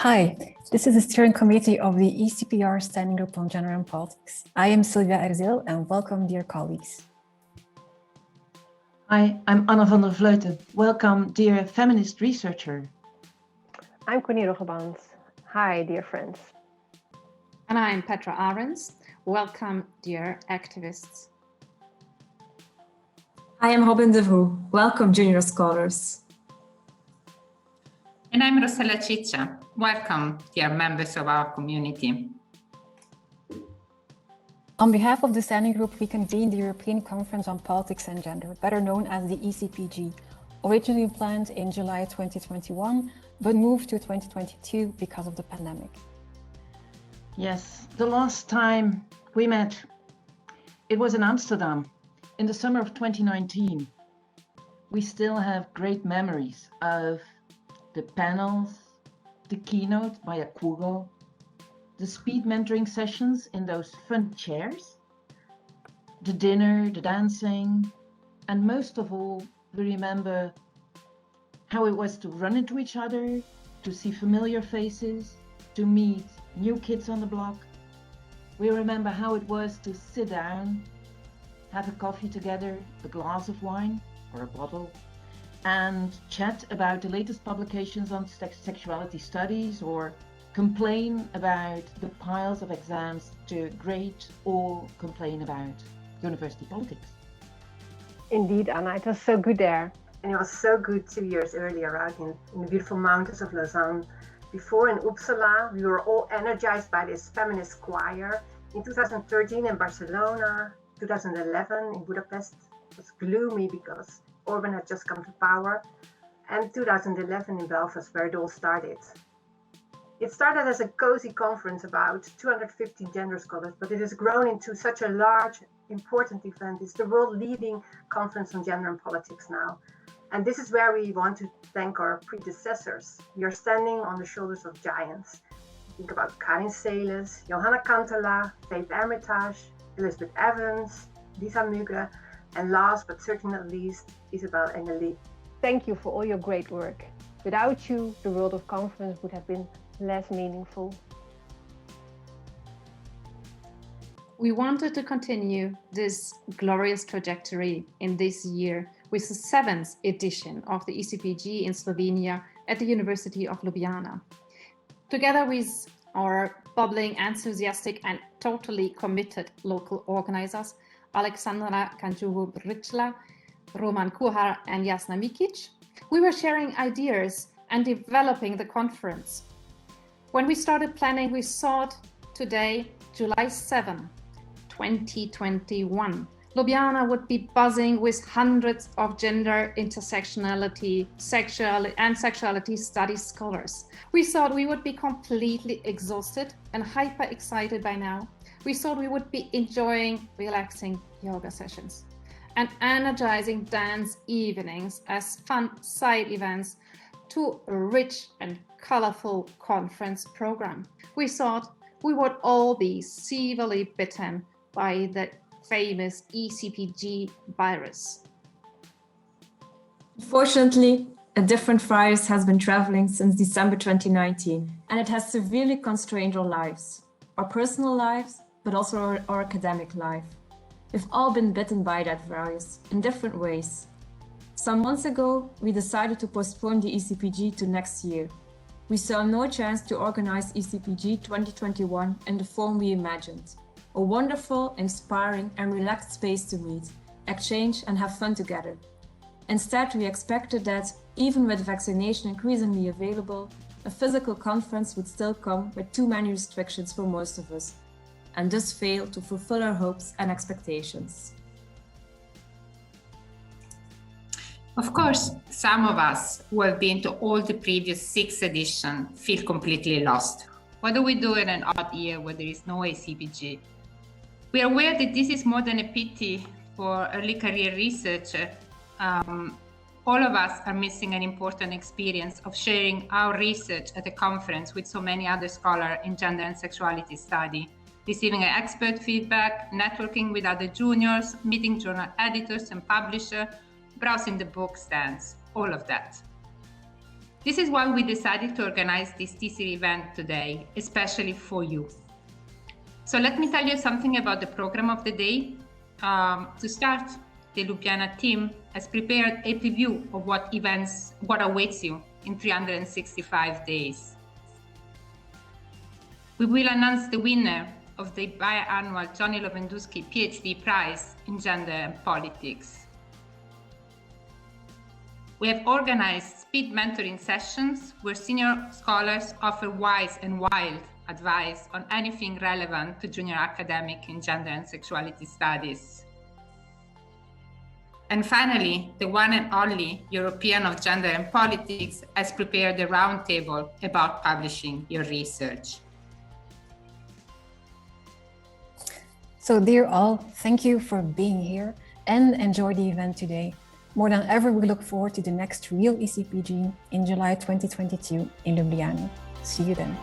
Hi, this is the steering committee of the ECPR Standing Group on Gender and Politics. I am Sylvia Erzeel and welcome, dear colleagues. Hi, I'm Anna van der Vleuten. Welcome, dear feminist researcher. I'm Connie Roggeband. Hi, dear friends. And I'm Petra Arends. Welcome, dear activists. I am Robin de Vroe. Welcome, junior scholars. And I'm Rosella Ciccia. Welcome, dear members of our community. On behalf of the Standing Group, we convened the European Conference on Politics and Gender, better known as the ECPG, originally planned in July 2021, but moved to 2022 because of the pandemic. Yes, the last time we met, it was in Amsterdam in the summer of 2019. We still have great memories of the panels, the keynote by Akugo, the speed mentoring sessions in those fun chairs, the dinner, the dancing, and most of all, we remember how it was to run into each other, to see familiar faces, to meet new kids on the block. We remember how it was to sit down, have a coffee together, a glass of wine or a bottle, and chat about the latest publications on sexuality studies or complain about the piles of exams to grade or complain about university politics. Indeed, Anna, it was so good there. And it was so good 2 years earlier out in the beautiful mountains of Lausanne. Before in Uppsala, we were all energized by this feminist choir. In 2013 in Barcelona, 2011 in Budapest, it was gloomy because Orban had just come to power, and 2011 in Belfast, where it all started. It started as a cozy conference about 250 gender scholars, but it has grown into such a large, important event. It's the world leading conference on gender and politics now. And this is where we want to thank our predecessors. We are standing on the shoulders of giants. Think about Karin Seles, Johanna Kantala, Faith Hermitage, Elizabeth Evans, Lisa Müge, and last but certainly not least, Isabel Engeli. Thank you for all your great work. Without you, the world of conference would have been less meaningful. We wanted to continue this glorious trajectory in this year with the 7th edition of the ECPG in Slovenia at the University of Ljubljana. Together with our bubbling, enthusiastic and totally committed local organizers, Alexandra Kanjuhu-Brichla, Roman Kuhar and Jasna Mikic, we were sharing ideas and developing the conference. When we started planning, we thought today, July 7, 2021, Ljubljana would be buzzing with hundreds of gender intersectionality, sexuality studies scholars. We thought we would be completely exhausted and hyper excited by now. We thought we would be enjoying relaxing yoga sessions and energizing dance evenings as fun side events to a rich and colorful conference program. We thought we would all be severely bitten by the famous ECPG virus. Unfortunately, a different virus has been traveling since December 2019, and it has severely constrained our lives, our personal lives, but also our academic life. We've all been bitten by that virus in different ways. Some months ago, we decided to postpone the ECPG to next year. We saw no chance to organize ECPG 2021 in the form we imagined. A wonderful, inspiring and relaxed space to meet, exchange and have fun together. Instead, we expected that, even with vaccination increasingly available, a physical conference would still come with too many restrictions for most of us, and thus fail to fulfill our hopes and expectations. Of course, some of us who have been to all the previous 6 editions feel completely lost. What do we do in an odd year where there is no ECPG? We are aware that this is more than a pity for early career researchers. All of us are missing an important experience of sharing our research at a conference with so many other scholars in gender and sexuality study, receiving expert feedback, networking with other juniors, meeting journal editors and publishers, browsing the book stands, all of that. This is why we decided to organize this TCR event today, especially for you. So let me tell you something about the program of the day. To start, the Ljubljana team has prepared a preview of what awaits you in 365 days. We will announce the winner of the biannual Johnny Lewandowski PhD Prize in Gender and Politics. We have organized speed mentoring sessions where senior scholars offer wise and wild advice on anything relevant to junior academic in gender and sexuality studies. And finally, the one and only European of Gender and Politics has prepared a roundtable about publishing your research. So dear all, thank you for being here and enjoy the event today. More than ever, we look forward to the next real ECPG in July 2022 in Ljubljana. See you then.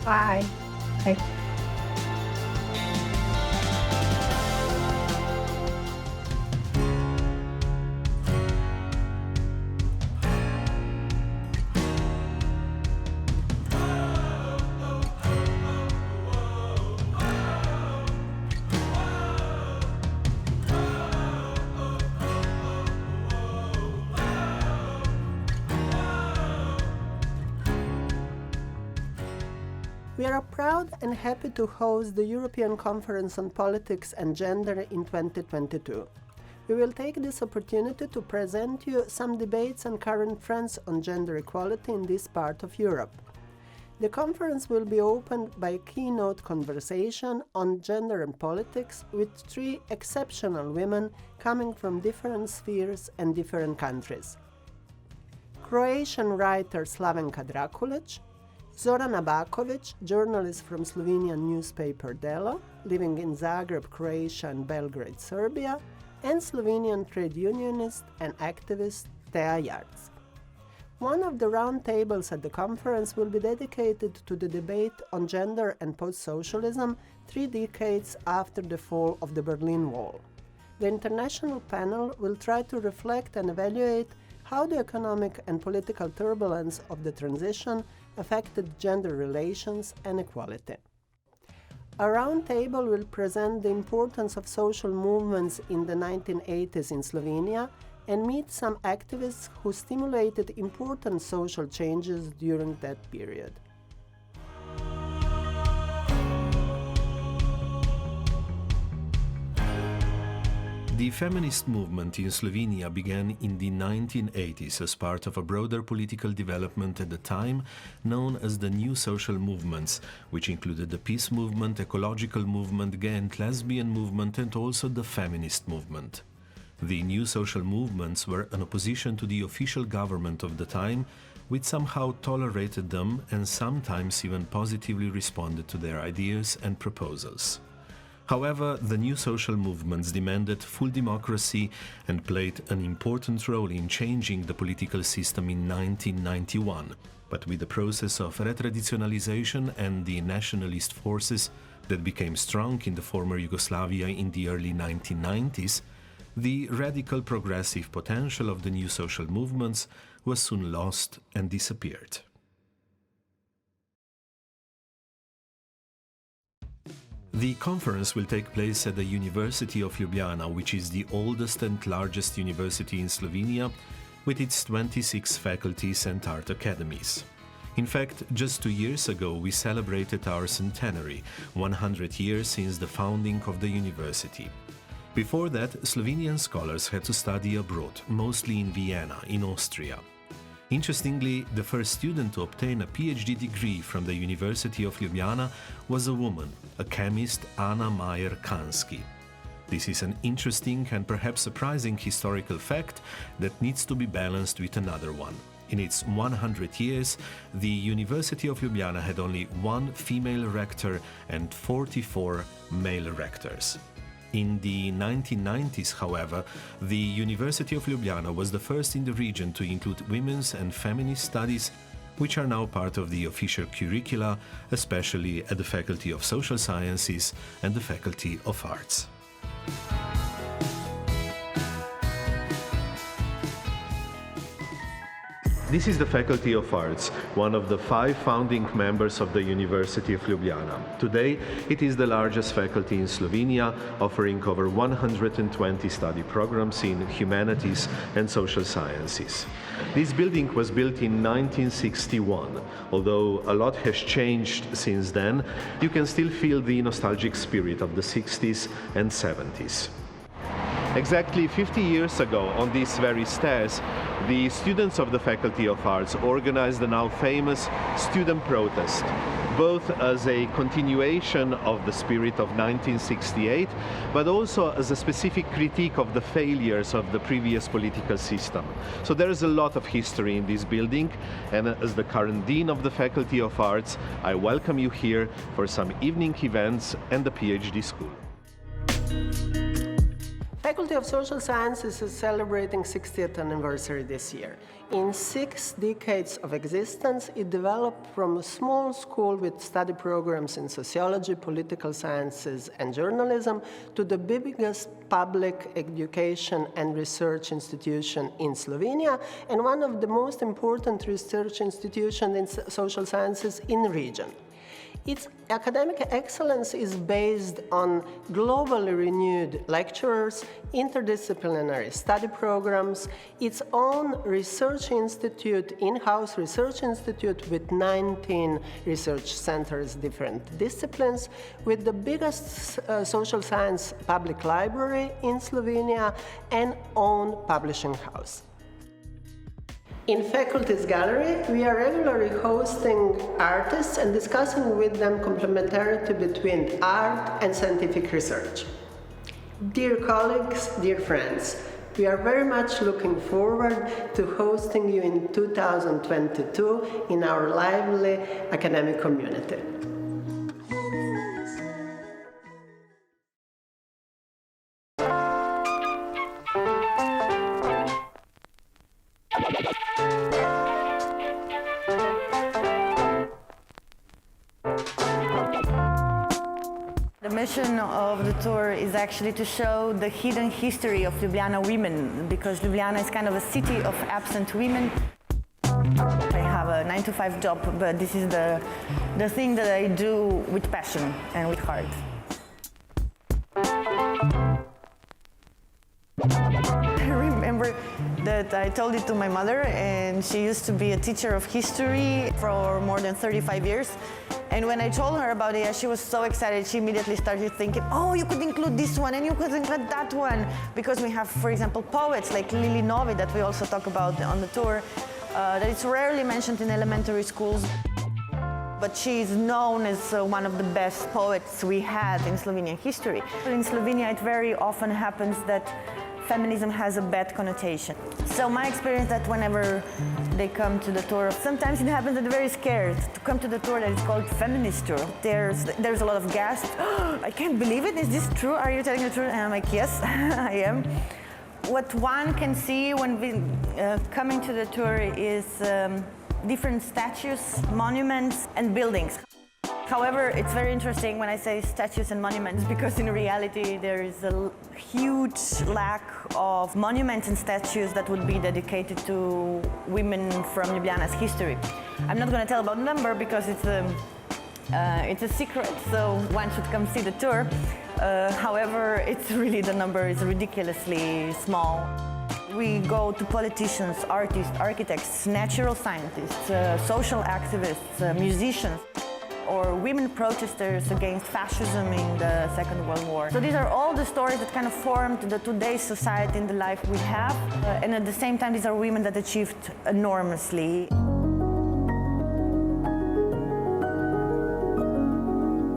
Bye. Bye. We are proud and happy to host the European Conference on Politics and Gender in 2022. We will take this opportunity to present you some debates and current trends on gender equality in this part of Europe. The conference will be opened by a keynote conversation on gender and politics with 3 exceptional women coming from different spheres and different countries. Croatian writer Slavenka Drakulic, Zorana Bakovic, journalist from Slovenian newspaper Delo, living in Zagreb, Croatia and Belgrade, Serbia, and Slovenian trade unionist and activist Teja Jarc. One of the round tables at the conference will be dedicated to the debate on gender and post-socialism 3 decades after the fall of the Berlin Wall. The international panel will try to reflect and evaluate how the economic and political turbulence of the transition affected gender relations and equality. A roundtable will present the importance of social movements in the 1980s in Slovenia and meet some activists who stimulated important social changes during that period. The feminist movement in Slovenia began in the 1980s as part of a broader political development at the time known as the New Social Movements, which included the peace movement, ecological movement, gay and lesbian movement, and also the feminist movement. The New Social Movements were an opposition to the official government of the time, which somehow tolerated them and sometimes even positively responded to their ideas and proposals. However, the new social movements demanded full democracy and played an important role in changing the political system in 1991. But with the process of retraditionalization and the nationalist forces that became strong in the former Yugoslavia in the early 1990s, the radical progressive potential of the new social movements was soon lost and disappeared. The conference will take place at the University of Ljubljana, which is the oldest and largest university in Slovenia, with its 26 faculties and art academies. In fact, just 2 years ago we celebrated our centenary, 100 years since the founding of the university. Before that, Slovenian scholars had to study abroad, mostly in Vienna, in Austria. Interestingly, the first student to obtain a PhD degree from the University of Ljubljana was a woman, a chemist, Anna Mayer-Kanski. This is an interesting and perhaps surprising historical fact that needs to be balanced with another one. In its 100 years, the University of Ljubljana had only 1 female rector and 44 male rectors. In the 1990s, however, the University of Ljubljana was the first in the region to include women's and feminist studies, which are now part of the official curricula, especially at the Faculty of Social Sciences and the Faculty of Arts. This is the Faculty of Arts, one of the 5 founding members of the University of Ljubljana. Today, it is the largest faculty in Slovenia, offering over 120 study programs in humanities and social sciences. This building was built in 1961. Although a lot has changed since then, you can still feel the nostalgic spirit of the 60s and 70s. Exactly 50 years ago, on these very stairs, the students of the Faculty of Arts organized the now famous student protest, both as a continuation of the spirit of 1968, but also as a specific critique of the failures of the previous political system. So there is a lot of history in this building, and as the current Dean of the Faculty of Arts, I welcome you here for some evening events and the PhD school. Faculty of Social Sciences is celebrating 60th anniversary this year. In 6 decades of existence, it developed from a small school with study programs in sociology, political sciences, and journalism to the biggest public education and research institution in Slovenia and one of the most important research institutions in social sciences in the region. Its academic excellence is based on globally renewed lecturers, interdisciplinary study programs, its own research institute, in-house research institute with 19 research centers, different disciplines, with the biggest social science public library in Slovenia and own publishing house. In Faculty's Gallery, we are regularly hosting artists and discussing with them complementarity between art and scientific research. Dear colleagues, dear friends, we are very much looking forward to hosting you in 2022 in our lively academic community. The mission of the tour is actually to show the hidden history of Ljubljana women, because Ljubljana is kind of a city of absent women. I have a 9-to-5 job, but this is the thing that I do with passion and with heart. I remember that I told it to my mother, and she used to be a teacher of history for more than 35 years. And when I told her about it, she was so excited. She immediately started thinking, oh, you could include this one and you could include that one. Because we have, for example, poets like Lili Novi that we also talk about on the tour, that it's rarely mentioned in elementary schools. But she is known as one of the best poets we had in Slovenian history. In Slovenia, it very often happens that feminism has a bad connotation. So my experience that whenever they come to the tour, sometimes it happens that they're very scared to come to the tour that is called feminist tour. There's a lot of gasps. Oh, I can't believe it. Is this true? Are you telling the truth? And I'm like, yes, I am. What one can see when coming to the tour is different statues, monuments, and buildings. However, it's very interesting when I say statues and monuments, because in reality there is a huge lack of monuments and statues that would be dedicated to women from Ljubljana's history. I'm not going to tell about the number because it's a secret, so one should come see the tour. However, it's really, the number is ridiculously small. We go to politicians, artists, architects, natural scientists, social activists, musicians, or women protesters against fascism in the Second World War. So these are all the stories that kind of formed the today's society and the life we have. And at the same time, these are women that achieved enormously.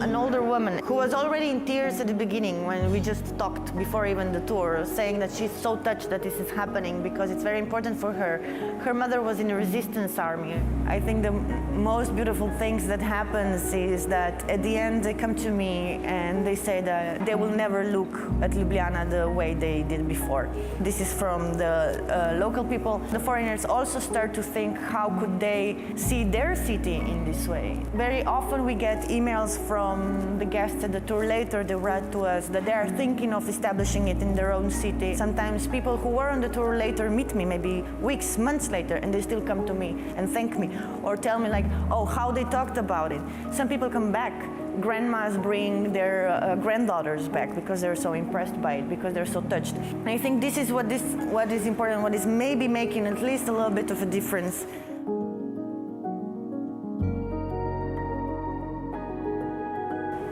An older woman who was already in tears at the beginning when we just talked before even the tour, saying that she's so touched that this is happening because it's very important for her. Her mother was in the resistance army. I think the most beautiful things that happens is that at the end they come to me and they say that they will never look at Ljubljana the way they did before. This is from the local people. The foreigners also start to think how could they see their city in this way. Very often we get emails from from the guests at the tour later, they write to us that they are thinking of establishing it in their own city. Sometimes people who were on the tour later meet me, maybe weeks, months later, and they still come to me and thank me or tell me like, oh, how they talked about it. Some people come back. Grandmas bring their granddaughters back because they're so impressed by it, because they're so touched. And I think this is what is important, what is maybe making at least a little bit of a difference.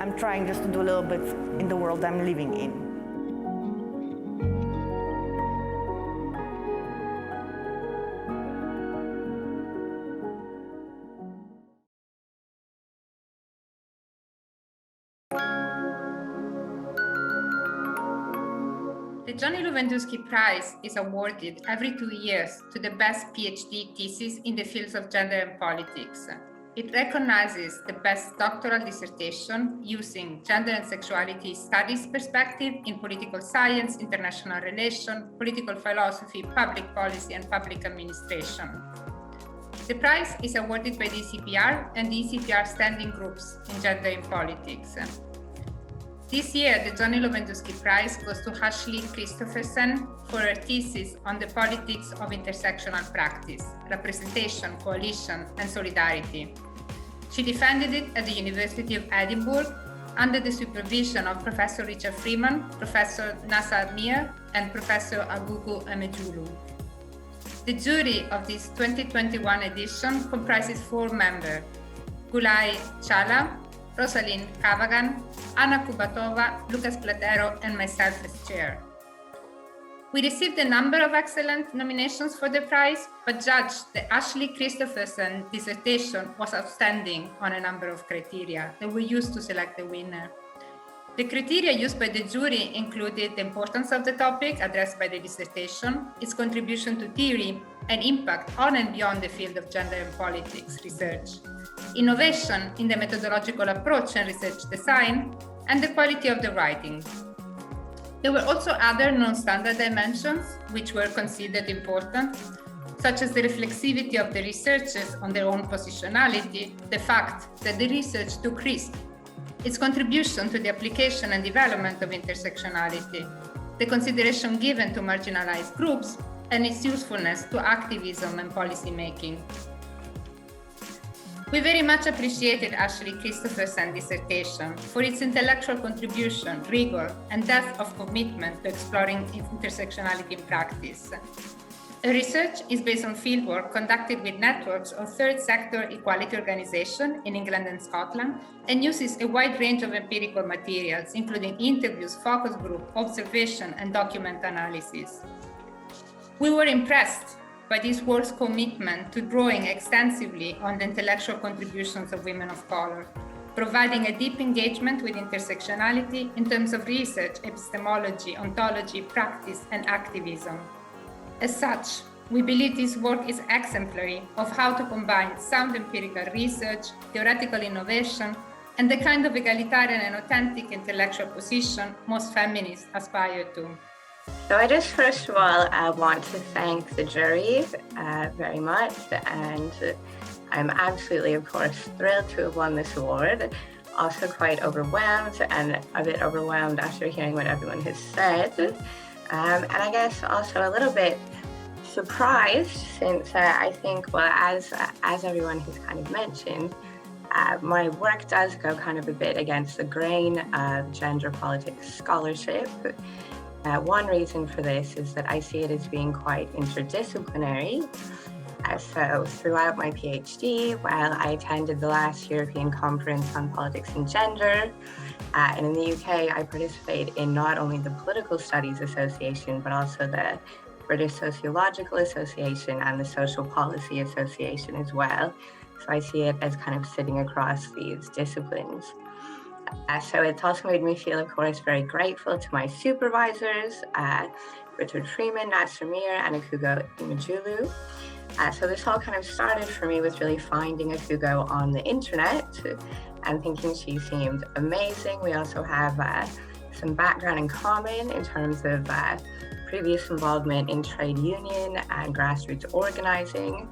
I'm trying just to do a little bit in the world I'm living in. The Johnny Lewandowski Prize is awarded every 2 years to the best PhD thesis in the fields of gender and politics. It recognizes the best doctoral dissertation using gender and sexuality studies perspective in political science, international relations, political philosophy, public policy, and public administration. The prize is awarded by the ECPR and the ECPR standing groups in gender in politics. This year, the Johnny Lewandowski Prize goes to Ashley Christopherson for her thesis on the politics of intersectional practice, representation, coalition, and solidarity. She defended it at the University of Edinburgh under the supervision of Professor Richard Freeman, Professor Nasa Mir, and Professor Agugu Emejulu. The jury of this 2021 edition comprises 4 members: Gulay Chala, Rosalind Kavagan, Anna Kubatova, Lucas Platero, and myself as chair. We received a number of excellent nominations for the prize, but judged the Ashley Christopherson dissertation was outstanding on a number of criteria that were used to select the winner. The criteria used by the jury included the importance of the topic addressed by the dissertation, its contribution to theory, and impact on and beyond the field of gender and politics research, innovation in the methodological approach and research design, and the quality of the writing. There were also other non-standard dimensions which were considered important, such as the reflexivity of the researchers on their own positionality, the fact that the research took risk, its contribution to the application and development of intersectionality, the consideration given to marginalized groups, and its usefulness to activism and policy making. We very much appreciated Ashley Christopherson's dissertation for its intellectual contribution, rigor, and depth of commitment to exploring intersectionality in practice. Her research is based on fieldwork conducted with networks of third sector equality organizations in England and Scotland, and uses a wide range of empirical materials, including interviews, focus group, observation, and document analysis. We were impressed by this work's commitment to drawing extensively on the intellectual contributions of women of color, providing a deep engagement with intersectionality in terms of research, epistemology, ontology, practice, and activism. As such, we believe this work is exemplary of how to combine sound empirical research, theoretical innovation, and the kind of egalitarian and authentic intellectual position most feminists aspire to. So I just first of all want to thank the jury very much, and I'm absolutely, of course, thrilled to have won this award. Also quite overwhelmed, and a bit overwhelmed after hearing what everyone has said. And I guess also a little bit surprised, since I think, well, as everyone has kind of mentioned, my work does go kind of a bit against the grain of gender politics scholarship. One reason for this is that I see it as being quite interdisciplinary. So throughout my PhD, while I attended the last European Conference on Politics and Gender, and in the UK, I participate in not only the Political Studies Association, but also the British Sociological Association and the Social Policy Association as well. So I see it as kind of sitting across these disciplines. So it's also made me feel, of course, very grateful to my supervisors, Richard Freeman, Nasser Mir, and Akugo Imejulu. So this all kind of started for me with really finding Akugo on the internet and thinking she seemed amazing. We also have some background in common in terms of previous involvement in trade union and grassroots organizing.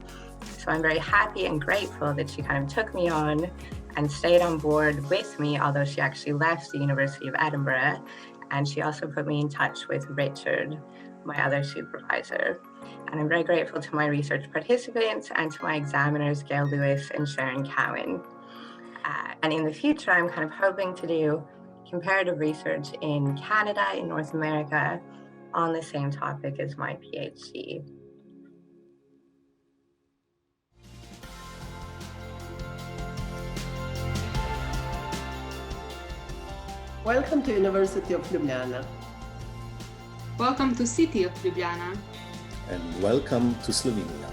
So I'm very happy and grateful that she kind of took me on and stayed on board with me, although she actually left the University of Edinburgh. And she also put me in touch with Richard, my other supervisor. And I'm very grateful to my research participants and to my examiners, Gail Lewis and Sharon Cowan. And in the future, I'm kind of hoping to do comparative research in Canada, in North America, on the same topic as my PhD. Welcome to University of Ljubljana. Welcome to City of Ljubljana. And welcome to Slovenia.